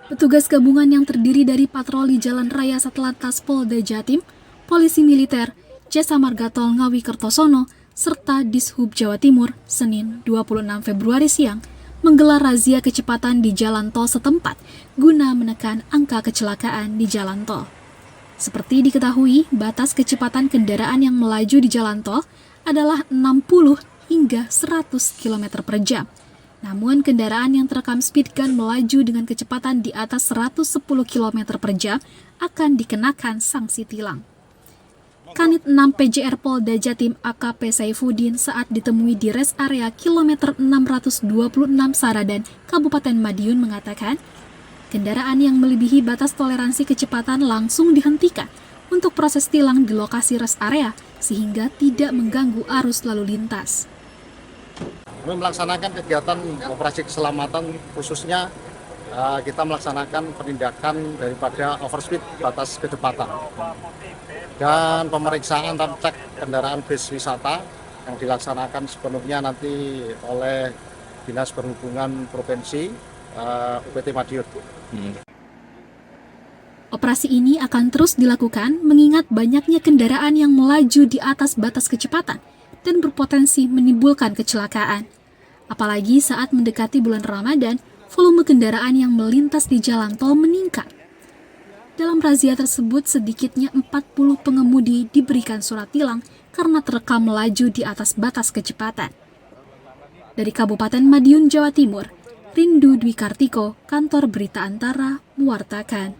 Petugas gabungan yang terdiri dari patroli Jalan Raya Satlantas Polda Jatim, Polisi Militer, Jasa Marga Tol Ngawi Kertosono, serta Dishub Jawa Timur, Senin 26 Februari siang, menggelar razia kecepatan di jalan tol setempat guna menekan angka kecelakaan di jalan tol. Seperti diketahui, batas kecepatan kendaraan yang melaju di jalan tol adalah 60 hingga 100 km per jam. Namun kendaraan yang terekam speed gun melaju dengan kecepatan di atas 110 km per jam akan dikenakan sanksi tilang. Kanit 6 PJR Polda Jatim AKP Saifuddin saat ditemui di res area kilometer 626 Saradan, Kabupaten Madiun mengatakan, kendaraan yang melebihi batas toleransi kecepatan langsung dihentikan untuk proses tilang di lokasi res area sehingga tidak mengganggu arus lalu lintas. Kami melaksanakan kegiatan operasi keselamatan, khususnya kita melaksanakan penindakan daripada overspeed batas kecepatan dan pemeriksaan dan cek kendaraan bis wisata yang dilaksanakan sepenuhnya nanti oleh Dinas Perhubungan Provinsi UPT Madiun. Operasi ini akan terus dilakukan mengingat banyaknya kendaraan yang melaju di atas batas kecepatan dan berpotensi menimbulkan kecelakaan. Apalagi saat mendekati bulan Ramadan, volume kendaraan yang melintas di jalan tol meningkat. Dalam razia tersebut, sedikitnya 40 pengemudi diberikan surat tilang karena terekam melaju di atas batas kecepatan. Dari Kabupaten Madiun, Jawa Timur, Rindu Dwi Kartiko, Kantor Berita Antara, mewartakan.